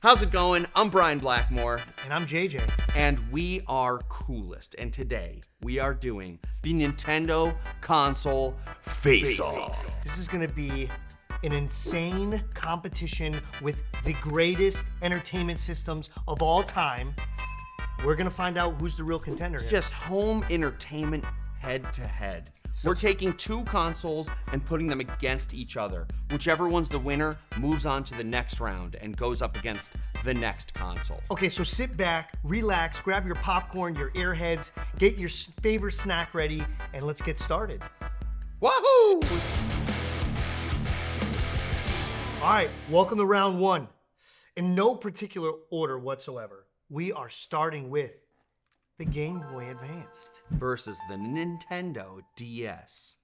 How's it going? I'm Brian Blackmore. And I'm JJ. And we are Coolest. And today we are doing the Nintendo Console Face-Off. This is going to be an insane competition with the greatest entertainment systems of all time. We're going to find out who's the real contender here. Just home entertainment head to head. We're taking two consoles and putting them against each other. Whichever one's the winner moves on to the next round and goes up against the next console. Okay, so sit back, relax, grab your popcorn, your airheads, get your favorite snack ready, and let's get started. Wahoo! All right, welcome to round one. In no particular order whatsoever, we are starting with the Game Boy Advanced versus the Nintendo DS.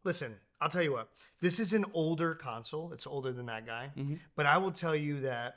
Listen, I'll tell you what. This is an older console. It's older than that guy. But I will tell you that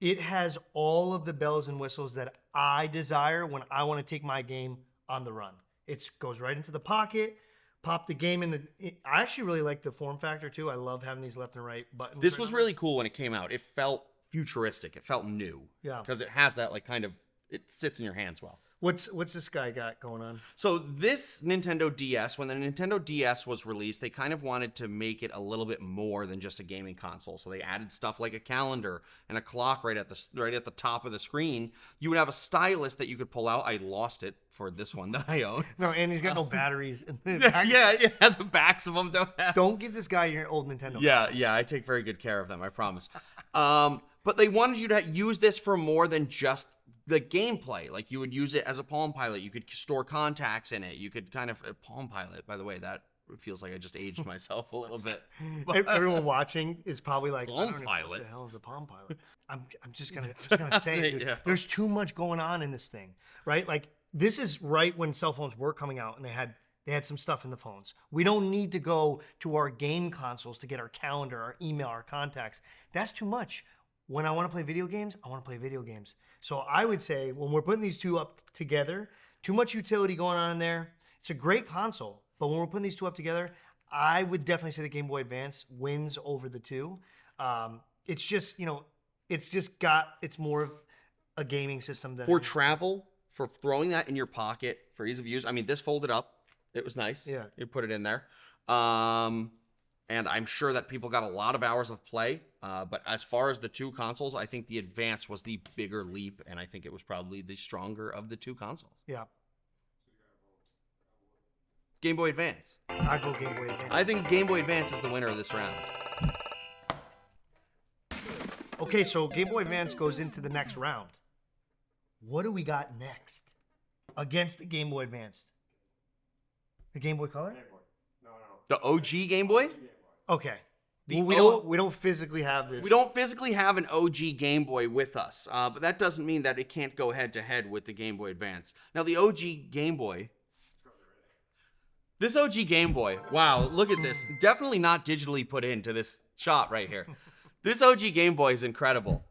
it has all of the bells and whistles that I desire when I want to take my game on the run. It goes right into the pocket, pop the game in the... I actually really like the form factor, too. I love having these left and right buttons. This was really cool when it came out. It felt futuristic. It felt new. Yeah. Because it has that, like, kind of... It sits in your hands well. What's this guy got going on? So this Nintendo DS, when the Nintendo DS was released, they kind of wanted to make it a little bit more than just a gaming console. So they added stuff like a calendar and a clock right at the top of the screen. You would have a stylus that you could pull out. I lost it for this one that I own. No, and he's got no batteries. In the yeah, the backs of them don't have. Don't give this guy your old Nintendo. Yeah, I take very good care of them, I promise. But they wanted you to use this for more than just the gameplay. Like, you would use it as a Palm Pilot. You could store contacts in it. You could kind of... Palm Pilot, by the way, that feels like I just aged myself a little bit. Everyone watching is probably like, Palm I don't know Pilot? what the hell is a Palm Pilot? I'm just gonna say it, dude. Yeah. There's too much going on in this thing, right? Like, this is right when cell phones were coming out, and they had some stuff in the phones. We don't need to go to our game consoles to get our calendar, our email, our contacts. That's too much. When I want to play video games, I want to play video games. So I would say when we're putting these two up together, too much utility going on in there. It's a great console, but when we're putting these two up together, I would definitely say the Game Boy Advance wins over the two. It's just, it's more of a gaming system than... For travel, for throwing that in your pocket, for ease of use. I mean, this folded up. It was nice. Yeah. You put it in there. And I'm sure that people got a lot of hours of play. But as far as the two consoles, I think the Advance was the bigger leap, and I think it was probably the stronger of the two consoles. Yeah. Game Boy Advance. I go Game Boy Advance. I think Game Boy Advance is the winner of this round. Okay, so Game Boy Advance goes into the next round. What do we got next against the Game Boy Advance? The Game Boy Color? The OG Game Boy? Okay. We we don't physically have this. We don't physically have an OG Game Boy with us, but that doesn't mean that it can't go head to head with the Game Boy Advance. Now, the OG Game Boy, this OG Game Boy, wow, look at this. Definitely not digitally put into this shot right here. This OG Game Boy is incredible.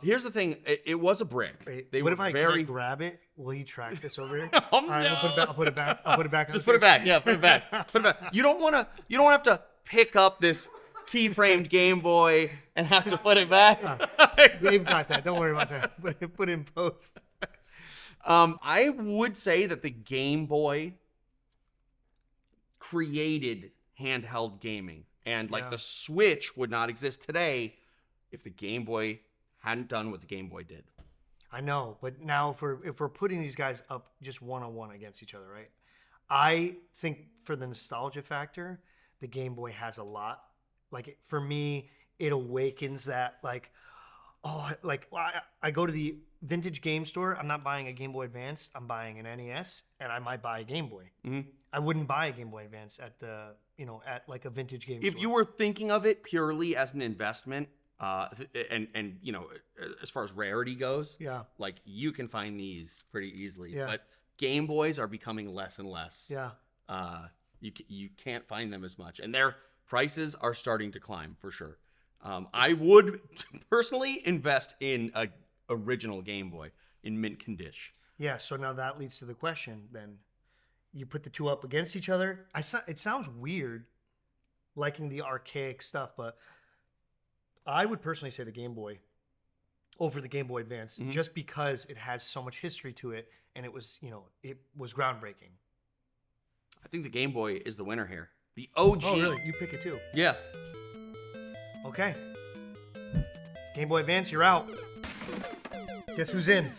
Here's the thing, it was a brick. Wait, what if I grab it? Will you track this over here? Oh, All right, no. I'll put it back. I'll put it back. Just put it back. Yeah, put it back. Put it back. You don't have to pick up this key-framed Game Boy and have to put it back. They've got that. Don't worry about that. Put it in post. I would say that the Game Boy created handheld gaming, and the Switch would not exist today if the Game Boy hadn't done what the Game Boy did. I know, but now if we're putting these guys up just one-on-one against each other, right? I think for the nostalgia factor, the Game Boy has a lot. Like, for me, it awakens that, I go to the vintage game store. I'm not buying a Game Boy Advance. I'm buying an NES, and I might buy a Game Boy. Mm-hmm. I wouldn't buy a Game Boy Advance at a vintage game store. If you were thinking of it purely as an investment, and as far as rarity goes, like, you can find these pretty easily. Yeah. But Game Boys are becoming less and less. Yeah. You can't find them as much, and their prices are starting to climb for sure. I would personally invest in a original Game Boy in mint condition. Yeah, so now that leads to the question then. You put the two up against each other. It sounds weird liking the archaic stuff, but I would personally say the Game Boy over the Game Boy Advance, just because it has so much history to it, and it was, it was groundbreaking. I think the Game Boy is the winner here. The OG. Oh, really? You pick it too? Yeah. Okay. Game Boy Advance, you're out. Guess who's in?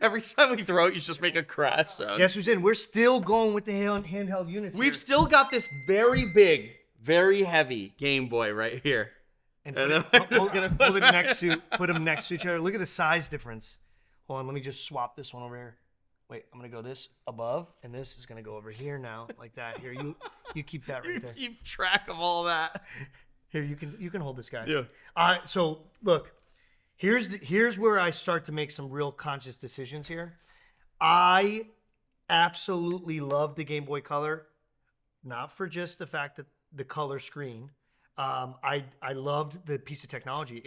Every time we throw it, you just make a crash sound. Guess who's in? We're still going with the handheld units. We've here. still got this very big, very heavy Game Boy right here. And then hold it next to put them next to each other. Look at the size difference. Hold on, let me just swap this one over here. Wait, I'm gonna go this above, and this is gonna go over here now, like that. Here, you keep that right there. Keep track of all that. Here, you can hold this guy. Yeah. So look, here's where I start to make some real conscious decisions here. I absolutely love the Game Boy Color, not for just the fact that the color screen. I loved the piece of technology.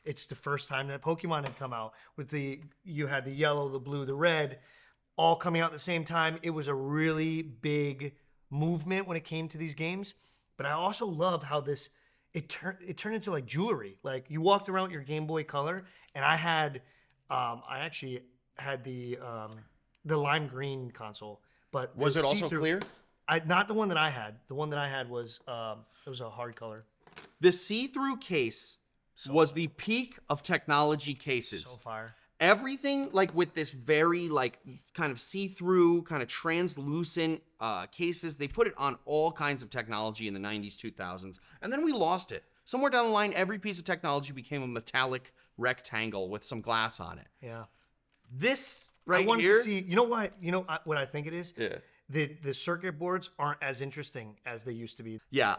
It's the first time that Pokemon had come out with you had the yellow, the blue, the red, all coming out at the same time. It was a really big movement when it came to these games. But I also love how it turned into like jewelry. Like you walked around with your Game Boy Color, and I actually had the lime green console. But Was it also clear? Not the one that I had. The one that I had was it was a hard color. The see-through case was the peak of technology cases. So fire. Everything like with this very like kind of see-through, kind of translucent cases, they put it on all kinds of technology in the 90s, 2000s, and then we lost it. Somewhere down the line, every piece of technology became a metallic rectangle with some glass on it. Yeah. This I right wanted here. to see. You know what? What I think it is. Yeah. The circuit boards aren't as interesting as they used to be. Yeah,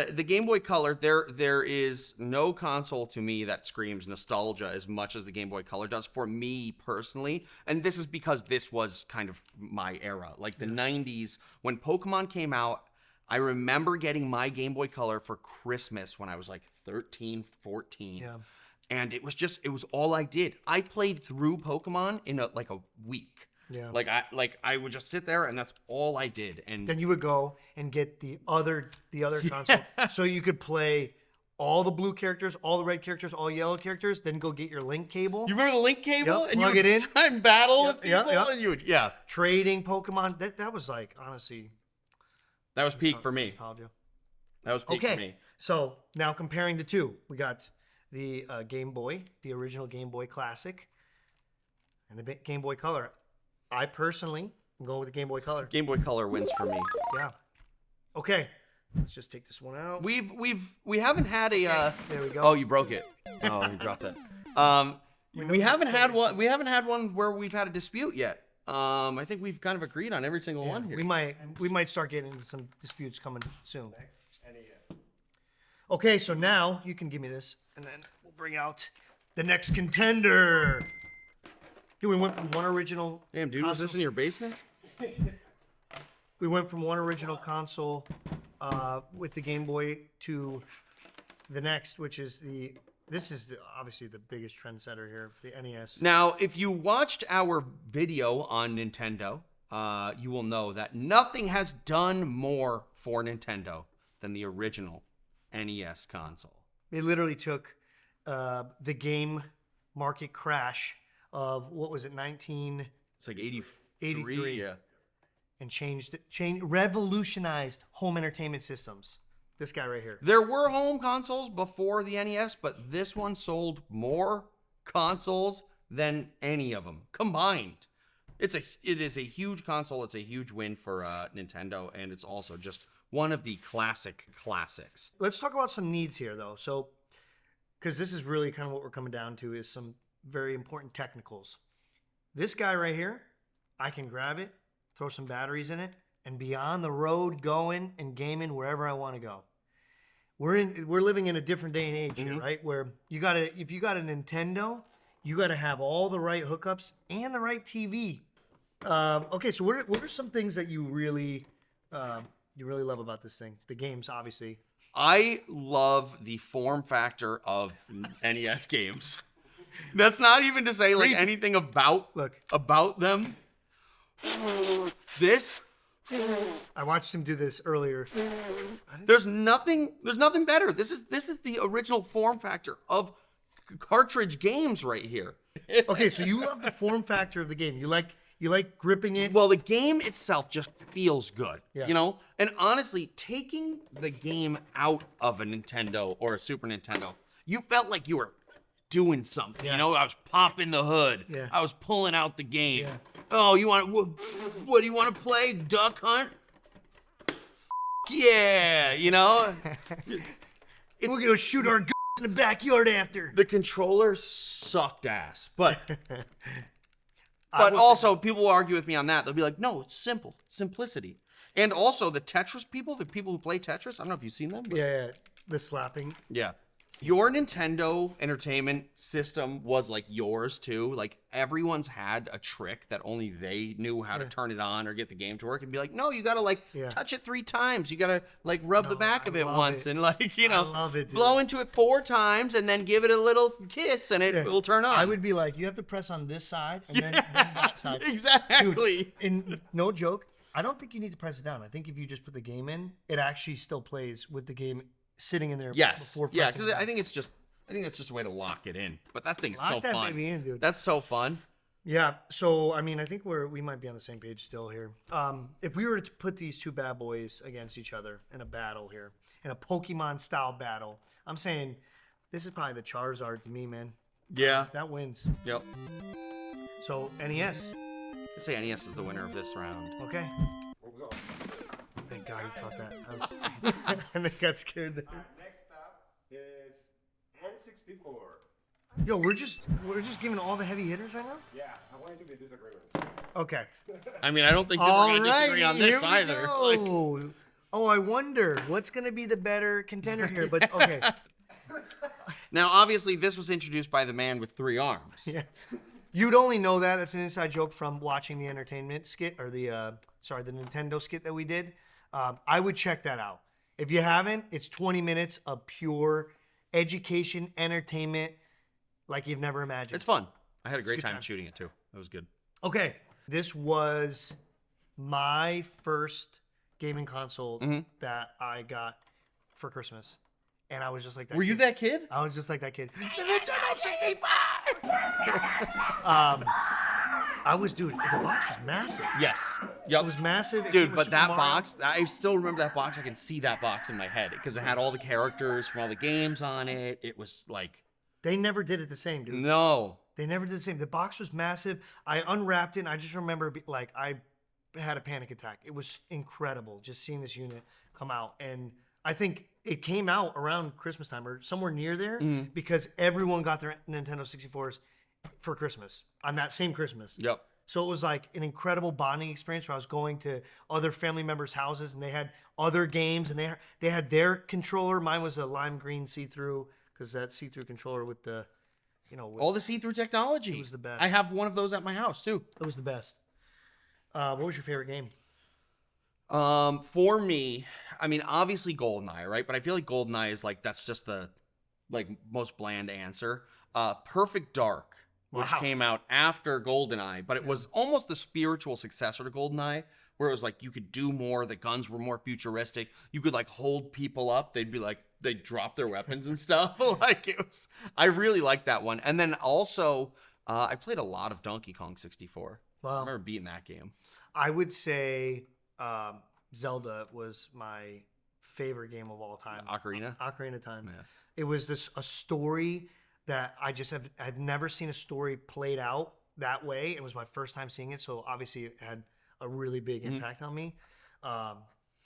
the Game Boy Color, there is no console to me that screams nostalgia as much as the Game Boy Color does for me personally. And this is because this was kind of my era. Like the 90s, when Pokemon came out, I remember getting my Game Boy Color for Christmas when I was like 13, 14. Yeah. And it was all I did. I played through Pokemon in a week. Yeah. Like I would just sit there and that's all I did. And Then you would go and get the other console, so you could play all the blue characters, all the red characters, all yellow characters. Then go get your link cable. you remember the link cable? Yep, And plug you would it in. try and battle with people, yep. and you would Trading Pokemon. That was like, honestly, That was peak for me. nostalgia. That was peak for me. So now comparing the two, we got the Game Boy, the original Game Boy Classic, and the Game Boy Color. I personally am going with the Game Boy Color. Game Boy Color wins for me. Yeah. Okay. Let's just take this one out. We haven't had a There we go. Oh, you broke it. Oh, you dropped it. We haven't had one. We haven't had one where we've had a dispute yet. I think we've kind of agreed on every single one here. We might start getting into some disputes coming soon. Okay, so now you can give me this, and then we'll bring out the next contender. Here we went from one original. Damn, dude, was this in your basement? We went from one original console with the Game Boy to the next, which is obviously the biggest trendsetter here, the NES. Now, if you watched our video on Nintendo, you will know that nothing has done more for Nintendo than the original NES console. They literally took the game market crash of, what was it, It's like 83. Yeah. and revolutionized home entertainment systems. This guy right here. There were home consoles before the NES, but this one sold more consoles than any of them combined. It is a huge console. It's a huge win for Nintendo, and it's also just one of the classics. Let's talk about some needs here, though. So, because this is really kind of what we're coming down to, is some very important technicals. This guy right here, I can grab it, throw some batteries in it, and be on the road going and gaming wherever I want to go. We're living in a different day and age here, right? Where if you got a Nintendo, you got to have all the right hookups and the right TV. Okay, so what are some things that you really love about this thing? The games, obviously. I love the form factor of NES games. That's not even to say like anything about them. This I watched him do this earlier. There's nothing better. This is the original form factor of cartridge games right here. Okay, so you love the form factor of the game. You like gripping it. Well, the game itself just feels good, Yeah. you know? And honestly, taking the game out of a Nintendo or a Super Nintendo, you felt like you were doing something. Yeah. You know, I was popping the hood. Yeah. I was pulling out the game. Yeah. Oh, what do you want to play? Duck Hunt? Yeah, you know? We're going to shoot our in the backyard after. The controller sucked ass, but also people will argue with me on that. They'll be like, "No, it's simple, simplicity." And also the people who play Tetris. I don't know if you've seen them. But Yeah, the slapping. yeah. Your Nintendo Entertainment System was like yours too. Like everyone's had a trick that only they knew how to turn it on or get the game to work, and be like, no, you gotta like touch it 3 times. You gotta like rub the back of it once and like, you know, love it, dude. blow into it 4 times and then give it a little kiss and it will turn on. I would be like, you have to press on this side and then that side. Exactly. Dude, and no joke, I don't think you need to press it down. I think if you just put the game in, it actually still plays with the game sitting in there. Yes. Before Yeah, pressing because it. I think it's just a way to lock it in. But that thing's Lock so that fun. baby in, dude. That's so fun. Yeah. So I mean, I think we might be on the same page still here. If we were to put these 2 bad boys against each other in a battle here, in a Pokemon style battle, I'm saying this is probably the Charizard to me, man. Yeah. That wins. Yep. So NES. I say NES is the winner of this round. Okay. Thank God you caught that. And they got scared there. Next up is N64. Yo, we're just giving all the heavy hitters right now. Yeah, I want it to be a disagreement. Okay. I mean, I don't think that All we're going to right, disagree on here this we either. Like, go. Oh, I wonder what's gonna be the better contender here. But okay. now, obviously, this was introduced by the man with 3 arms. Yeah. You'd only know that. That's an inside joke from watching the entertainment skit or the Nintendo skit that we did. I would check that out. If you haven't, it's 20 minutes of pure education, entertainment, like you've never imagined. It's fun. I had a great good time time. shooting it too. That was good. Okay, this was my first gaming console that I got for Christmas, and I was just like that. Were you that kid? I was just like that kid. The Nintendo 65. I was, dude. The box was massive. Yes. Yep. It was massive. It Dude, was but Super that Mario. box, I still remember that box. I can see that box in my head because it had all the characters from all the games on it. It was like, They never did it the same, dude. no. They never did the same. The box was massive. I unwrapped it, and I just remember, I had a panic attack. It was incredible just seeing this unit come out. And I think it came out around Christmas time or somewhere near there because everyone got their Nintendo 64s for Christmas on that same Christmas. Yep. So it was like an incredible bonding experience where I was going to other family members' houses and they had other games and they had their controller. Mine was a lime green see-through because that see-through controller with the, All the see-through technology. It was the best. I have one of those at my house too. it was the best. What was your favorite game? For me, I mean, obviously GoldenEye, right? But I feel like GoldenEye is like, that's just the most bland answer. Perfect Dark, which Wow. came out after GoldenEye, but it was almost the spiritual successor to GoldenEye, where it was like you could do more, the guns were more futuristic, you could like hold people up, they'd drop their weapons and stuff. Like it was, I really liked that one. And then also, I played a lot of Donkey Kong 64. I Wow. remember beating that game. I would say Zelda was my favorite game of all time. Ocarina. Ocarina of Time. Yeah. It was a story that I've never seen a story played out that way. It was my first time seeing it, so obviously it had a really big impact on me.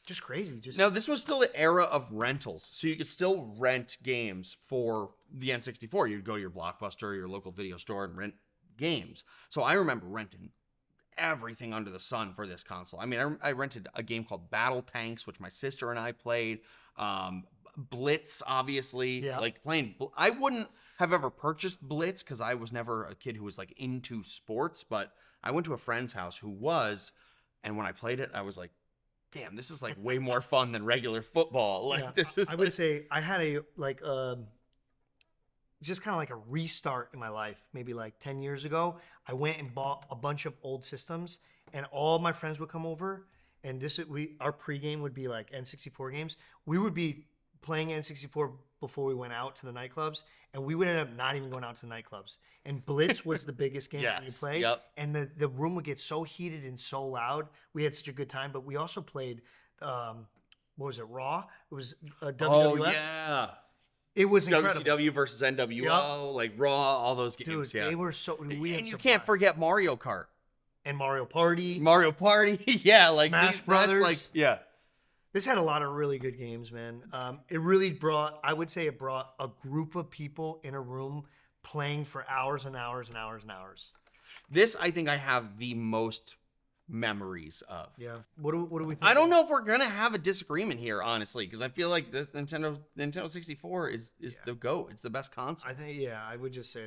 Just crazy. Now, this was still the era of rentals, so you could still rent games for the N64. You'd go to your Blockbuster, your local video store, and rent games. So I remember renting everything under the sun for this console. I mean, I rented a game called Battle Tanks, which my sister and I played. Blitz, obviously. Yeah. Like playing. I wouldn't have ever purchased Blitz because I was never a kid who was like into sports, but I went to a friend's house who was, and when I played it, I was like, damn, this is like way more fun than regular football. Like Yeah. this is I would say I had just kind of like a restart in my life. Maybe like 10 years ago, I went and bought a bunch of old systems, and all my friends would come over, and our pregame would be like N64 games. We would be playing N64 before we went out to the nightclubs, and we would end up not even going out to the nightclubs. And Blitz was the biggest game that you Yes, played. yep. And the room would get so heated and so loud. We had such a good time, but we also played, what was it, Raw? It was WWF. Oh yeah, It was incredible. WCW versus NWO, like Raw, all those games. Dude, yeah, they were so. We had and you some can't blast. forget Mario Kart, And Mario Party. Mario Party. Yeah, like Smash that's Brothers. like yeah. This had a lot of really good games, man. It really brought, I would say it brought a group of people in a room playing for hours and hours and hours and hours. This I think I have the most memories of. Yeah. What do we think? I don't know if we're gonna have a disagreement here, honestly, because I feel like this Nintendo 64 is the GOAT. It's the best console. I think, yeah, I would just say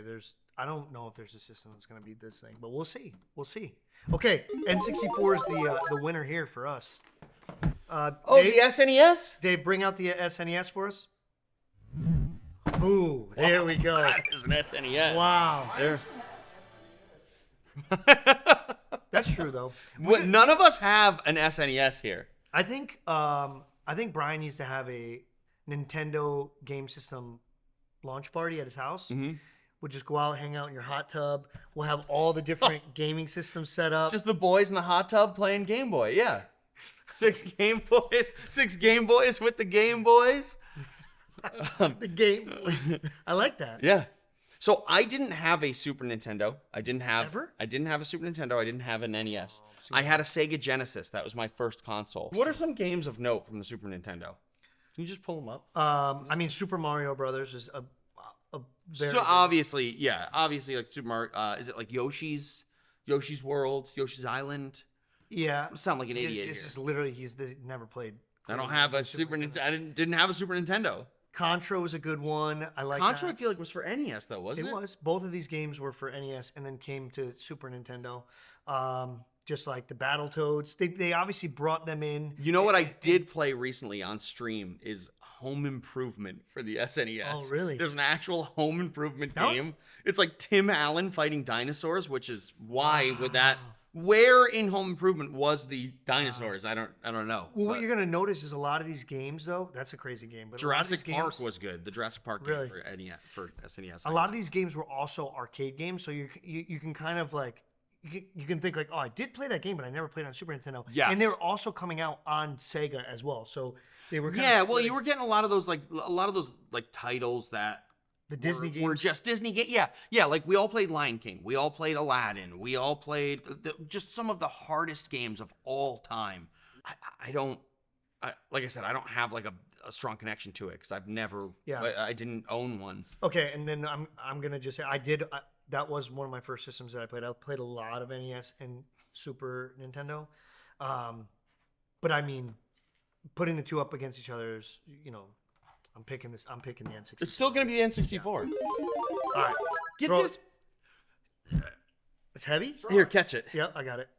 I don't know if there's a system that's going to beat this thing, but we'll see. We'll see. Okay, N64 is the winner here for us. Dave, the SNES? Dave, bring out the SNES for us. Ooh, there we go. That is an SNES. Wow. There. That's true, though. None of us have an SNES here. I think Brian needs to have a Nintendo game system launch party at his house. Mm-hmm. We'll just go out, hang out in your hot tub. We'll have all the different gaming systems set up. Just the boys in the hot tub playing Game Boy. Yeah. 6 Game Boys with the Game Boys. The game. I like that. Yeah. So I didn't have a Super Nintendo. I didn't have Ever? I didn't have a Super Nintendo. I didn't have an NES. I had a Sega Genesis. That was my first console. What are some games of note from the Super Nintendo? Can you just pull them up? I mean, Super Mario Brothers is a very So obviously, like Super Mario. Is it like Yoshi's World, Yoshi's Island? yeah. I sound like an idiot It's here. just literally he's never played. I don't have a Super Nintendo. I didn't have a Super Nintendo. Contra was a good one. I like Contra, I that. feel like was for NES though, wasn't it? It was. Both of these games were for NES and then came to Super Nintendo. Just like the Battletoads. They obviously brought them in. You know what I did play recently on stream is Home Improvement for the SNES. Oh, really? There's an actual Home Improvement No? game. It's like Tim Allen fighting dinosaurs, which is why would that? Where in Home Improvement was the dinosaurs? I don't know. Well, what But you're gonna notice is a lot of these games, though. That's a crazy game. But Jurassic a lot of Park these games, was good. The Jurassic Park Really? game for NES for SNES. a lot of these games were also arcade games, so you can kind of like you can think like, oh, I did play that game, but I never played on Super Nintendo. Yes. And they were also coming out on Sega as well, so they were kind yeah. of Well, you were getting a lot of those titles that the Disney games. were just Disney games. Yeah. Like we all played Lion King. We all played Aladdin. We all played just some of the hardest games of all time. Like I said, I don't have like a strong connection to it because I've never. Yeah. I didn't own one. Okay, and then I'm gonna just say that was one of my first systems that I played. I played a lot of NES and Super Nintendo, but I mean, putting the two up against each other is, I'm picking the N64. It's still gonna be the N64. All right, Get throw- this It's heavy. here. Catch it. Yep, I got it.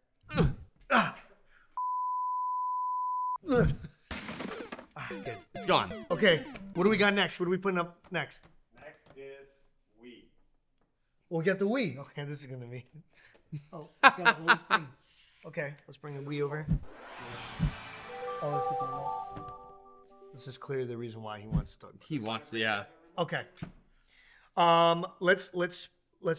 Good. It's gone. Okay, what do we got next? What are we putting up next? Next is Wii. We'll get the Wii. Okay, this is gonna be. Oh, it's got a little thing. Okay, let's bring the Wii over. Oh, let's get the remote. This is clearly the reason why he wants to talk. He wants the yeah. Okay. Let's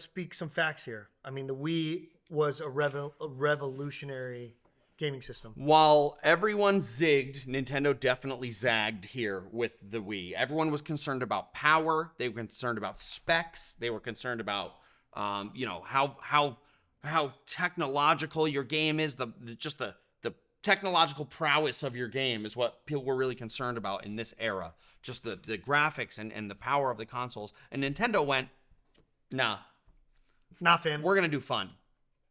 speak some facts here. I mean, the Wii was a revolutionary gaming system. While everyone zigged, Nintendo definitely zagged here with the Wii. Everyone was concerned about power. They were concerned about specs. They were concerned about, how technological your game is. The technological prowess of your game is what people were really concerned about in this era. Just the graphics and the power of the consoles. And Nintendo went, nah, Not fam. we're gonna do fun.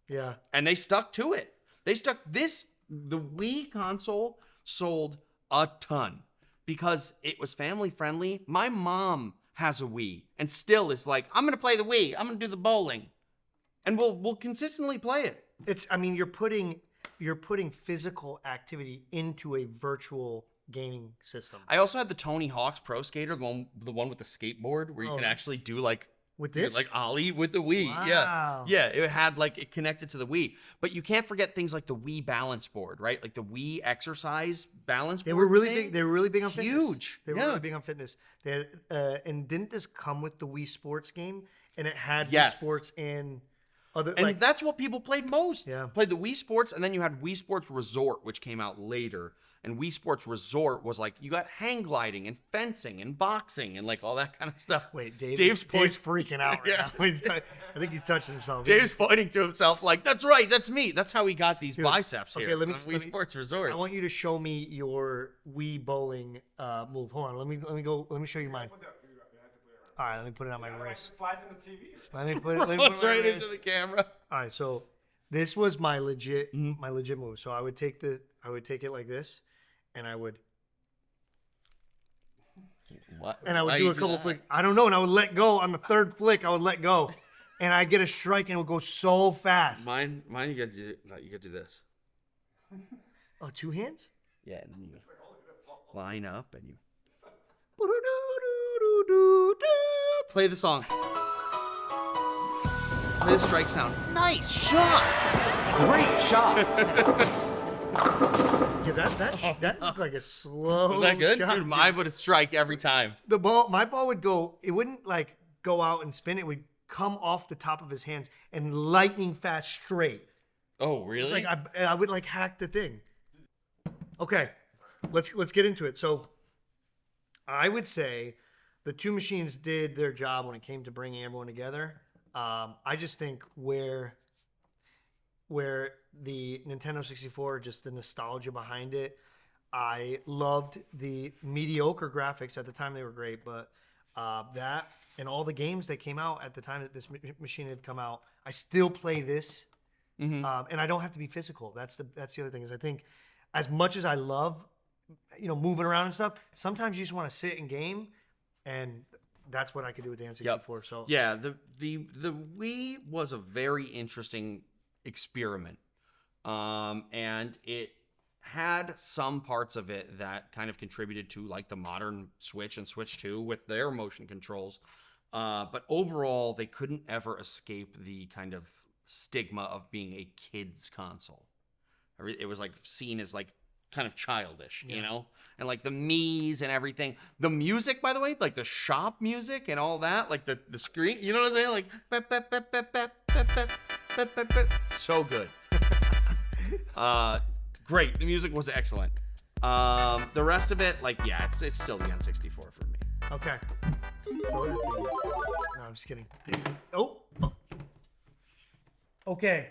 Yeah. And they stuck to it. The Wii console sold a ton because it was family friendly. My mom has a Wii and still is like, I'm going to play the Wii. I'm going to do the bowling. And we'll consistently play it. You're putting physical activity into a virtual gaming system. I also had the Tony Hawk's Pro Skater, the one with the skateboard where you can actually do like With You could, this? like Ollie with the Wii. Wow. Yeah, it had like it connected to the Wii. But you can't forget things like the Wii balance board, right? Like the Wii exercise balance They board. were really thing. big. They were really big on fitness. Huge. They were Yeah. really big on fitness. They had, and didn't this come with the Wii Sports game? And it had Yes. Wii Sports and other And like that's what people played most. Yeah. Played the Wii Sports, and then you had Wii Sports Resort, which came out later. And Wii Sports Resort was like you got hang gliding and fencing and boxing and like all that kind of stuff. Wait, Dave's Dave's freaking out right Yeah. now. I think he's touching himself. Dave's pointing to himself like, "That's right, that's me." That's how he got these biceps okay, here. let me- on let Wii me- Sports Resort. I want you to show me your Wii bowling move. Hold on, let me go. Let me show you mine. Put that, you have to put it around. All right, let me put it on my Otherwise wrist. it flies in the TV. Let me put it. Let me put Almost it on my right into wrist. the camera. All right, so this was my legit move. So I would take it like this, and I would What? and I would Why do you a couple that? flicks. I don't know, and I would let go on the third flick. I would let go, and I get a strike, and it would go so fast. Mine. You got to do. You got to do this. Oh, two hands? Yeah, and then you line up and you play the song. Play the strike sound. Nice shot. Great shot. Yeah, that looked like a slow. Was that good? shot, Dude, mine would strike every time. my ball would go. It wouldn't like go out and spin. It would come off the top of his hands and lightning fast straight. Oh, really? It's like I would like hack the thing. Okay, let's get into it. So, I would say the two machines did their job when it came to bringing everyone together. I just think where the Nintendo 64, just the nostalgia behind it. I loved the mediocre graphics at the time; they were great, but that and all the games that came out at the time that this machine had come out, I still play this. Mhm. And I don't have to be physical. That's the other thing is I think as much as I love, moving around and stuff, sometimes you just want to sit and game, and that's what I could do with the N64. So Yeah, the Wii was a very interesting experiment, and it had some parts of it that kind of contributed to like the modern Switch and Switch 2 with their motion controls, but overall they couldn't ever escape the kind of stigma of being a kid's console. It was like seen as like kind of childish, and like the Mii's and everything. The music, by the way, like the shop music and all that, like the screen, you know what I'm saying? Like bep, bep, bep, bep, bep, bep, bep, bep, bep, bep. So good. Great. The music was excellent. The rest of it, like, yeah, it's still the N64 for me. okay. Throw that thing. No, I'm just kidding. Oh. Okay.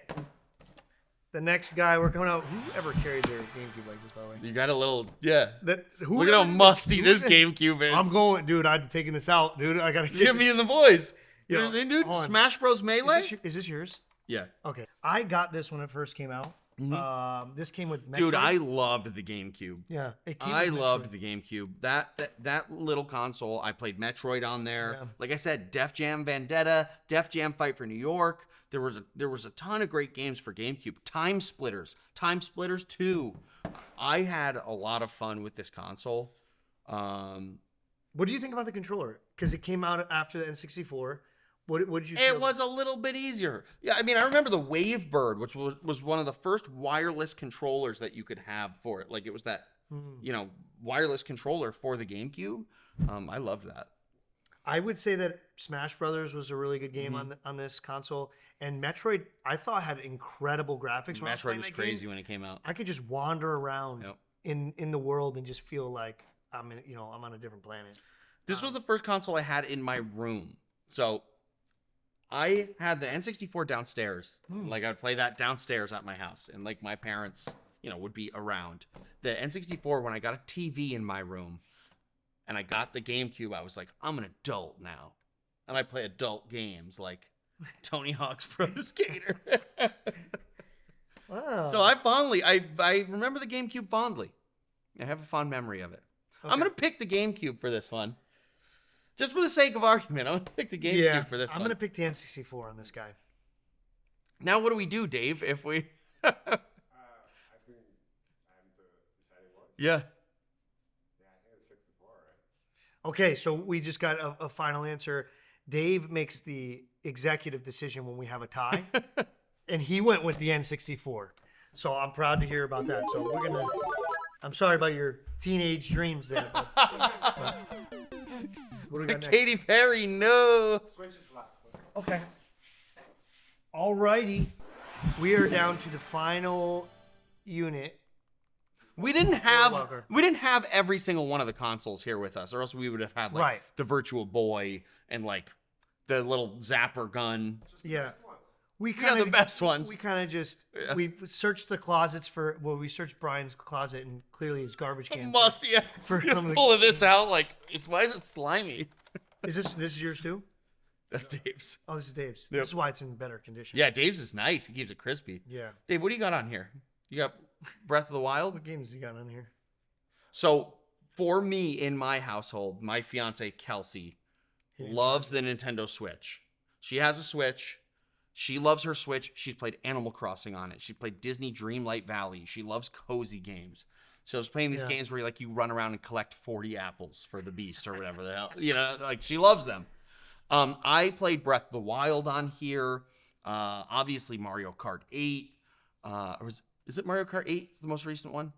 The next guy we're coming out. Whoever carried their GameCube like this, by the way? You got a little, yeah. Look at how Whoever- musty this whoever- GameCube is. I'm going, dude. I'm taking this out, dude. I gotta You me and the boys. Yo, They do hold on. Smash Bros. Melee? Is this yours? Yeah. Okay. I got this when it first came out. This came with Metroid. Dude, I loved the GameCube. yeah. It came I with loved Metroid. the GameCube. That little console. I played Metroid on there. Yeah. Like I said, Def Jam Vendetta, Def Jam Fight for New York. There was a ton of great games for GameCube. Time Splitters 2. I had a lot of fun with this console. What do you think about the controller? Because it came out after the N64. What did you? It feel- was a little bit easier. Yeah, I mean, I remember the Wavebird, which was one of the first wireless controllers that you could have for it. Like it was that, wireless controller for the GameCube. I loved that. I would say that Smash Brothers was a really good game on this console, and Metroid I thought had incredible graphics. When I was Metroid playing was that game. crazy when it came out. I could just wander around Yep. in the world and just feel like I'm I'm on a different planet. This was the first console I had in my room. So I had the N64 downstairs. Like I would play that downstairs at my house, and like my parents, would be around. The N64, when I got a TV in my room and I got the GameCube, I was like, I'm an adult now. And I play adult games like Tony Hawk's Pro Skater. Wow. So I remember the GameCube fondly. I have a fond memory of it. I'm Okay. going to pick the GameCube for this one. Just for the sake of argument, I'm going to pick the GameCube for this I'm one. gonna pick the N64 on this guy. Now, what do we do, Dave, if we... I think I'm the deciding one. Yeah. Yeah, I think it's 64, right? Okay, so we just got a final answer. Dave makes the executive decision when we have a tie, and he went with the N64. So I'm proud to hear about that. So we're gonna. I'm sorry about your teenage dreams there. But what do we got next? Katy Perry, no. Switch is black. Okay. Alrighty. We are down to the final unit. We didn't Walker. have every single one of the consoles here with us, or else we would have had like Right. the Virtual Boy and like the little zapper gun. Yeah. We We got kind the of best ones. We kind of just Yeah. we searched the closets for we searched Brian's closet and clearly his garbage can. Must yeah. for You're some of the- pulling this out like why is it slimy? Is this is yours too? That's Dave's. Oh, this is Dave's. Yep. This is why it's in better condition. Yeah, Dave's is nice. He keeps it crispy. Yeah. Dave, what do you got on here? You got Breath of the Wild? What games he got on here? So for me in my household, my fiance Kelsey loves the Nintendo Switch. She has a Switch. She loves her Switch. She's played Animal Crossing on it. She played Disney Dreamlight Valley. She loves cozy games. So I was playing these Yeah. games where you run around and collect 40 apples for the beast or whatever the hell. Like she loves them. I played Breath of the Wild on here. Obviously Mario Kart 8. Is it Mario Kart 8? It's the most recent one.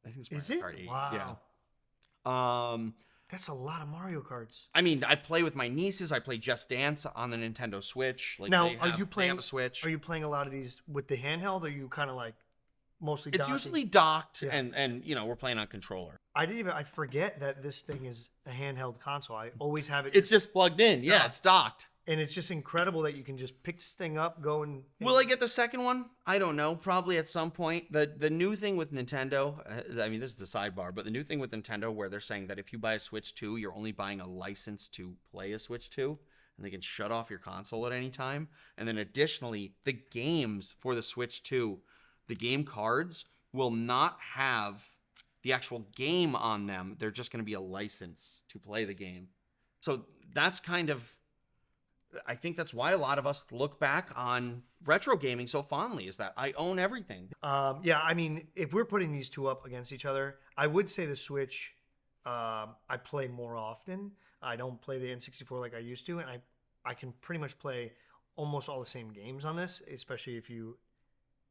I think it's Mario Kart 8. Wow. Yeah. That's a lot of Mario Karts. I mean, I play with my nieces. I play Just Dance on the Nintendo Switch. Like Now, they are have- you they playing? have a Switch? Are you playing a lot of these with the handheld? Or are you kind of like mostly? It's docking? usually docked, Yeah. and we're playing on controller. I forget that this thing is a handheld console. I always have it. It's just plugged in. Yeah, Docked. it's docked. and it's just incredible that you can just pick this thing up, go and. Will I get the second one? I don't know. Probably at some point. The new thing with Nintendo, I mean, this is the sidebar, but the new thing with Nintendo where they're saying that if you buy a Switch 2, you're only buying a license to play a Switch 2, and they can shut off your console at any time. And then additionally, the games for the Switch 2, the game cards will not have the actual game on them. They're just going to be a license to play the game. So that's kind of, I think that's why a lot of us look back on retro gaming so fondly, is that I own everything. Yeah, I mean, if we're putting these two up against each other, I would say the Switch. I play more often. I don't play the N64 like I used to, and I can pretty much play almost all the same games on this, especially if you.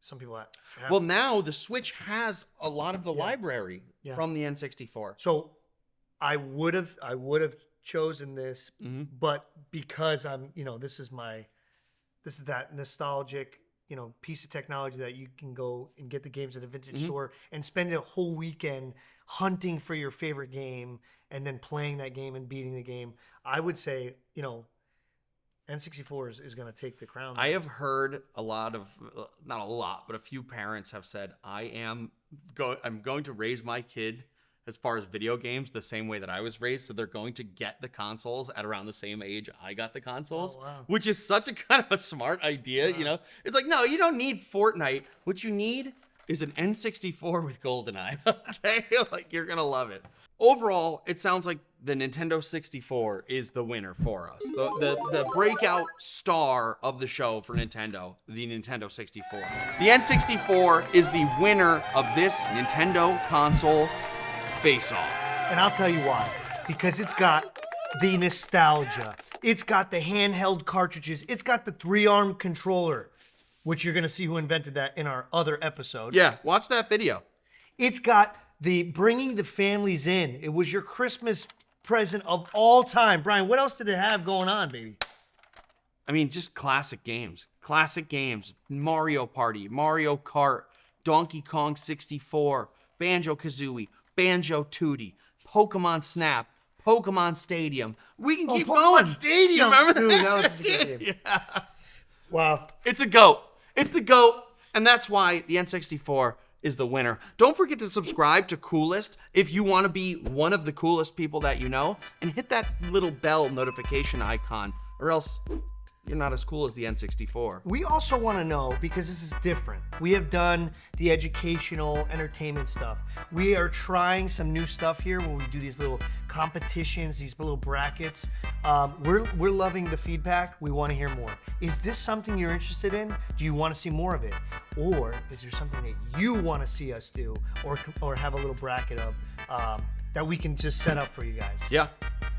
Some people have. Well, now the Switch has a lot of the Yeah. library Yeah. from the N64. So, I would have chosen this, but because I'm, this is that nostalgic, piece of technology that you can go and get the games at a vintage store and spend a whole weekend hunting for your favorite game and then playing that game and beating the game. I would say, N64 is going to take the crown. I have heard a lot of, not a lot, but a few parents have said, I'm going to raise my kid as far as video games the same way that I was raised. So they're going to get the consoles at around the same age I got the consoles, Oh, wow. which is such a kind of a smart idea. Wow. It's like, no, you don't need Fortnite. What you need is an N64 with GoldenEye. Okay. Like, you're going to love it. Overall, it sounds like the Nintendo 64 is the winner for us. The breakout star of the show for Nintendo, the Nintendo 64. The N64 is the winner of this Nintendo console face-off. And I'll tell you why. Because it's got the nostalgia. It's got the handheld cartridges. It's got the 3-arm controller, which you're going to see who invented that in our other episode. Yeah, watch that video. It's got the bringing the families in. It was your Christmas present of all time. Brian, what else did it have going on, baby? I mean, just classic games. Classic games. Mario Party, Mario Kart, Donkey Kong 64, Banjo-Kazooie, Banjo-Tooie, Pokemon Snap, Pokemon Stadium. We can keep Pokemon going. Stadium. You remember Dude, that? that was such a good game. Yeah. Wow. It's a GOAT. It's the GOAT. And that's why the N64 is the winner. Don't forget to subscribe to Coolest if you want to be one of the coolest people that you know. And hit that little bell notification icon, or else you're not as cool as the N64. We also want to know, because this is different. We have done the educational entertainment stuff. We are trying some new stuff here where we do these little competitions, these little brackets. We're loving the feedback. We want to hear more. Is this something you're interested in? Do you want to see more of it? Or is there something that you want to see us do or have a little bracket of that we can just set up for you guys? Yeah.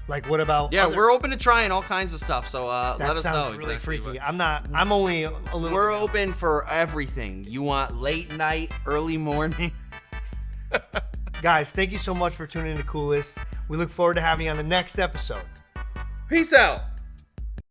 Like, what about? Yeah, other- we're open to trying all kinds of stuff. So That let us sounds know really exactly. freaky. what- I'm only a little. We're bit- open for everything. You want late night, early morning? Guys, thank you so much for tuning in to Coolest. We look forward to having you on the next episode. Peace out.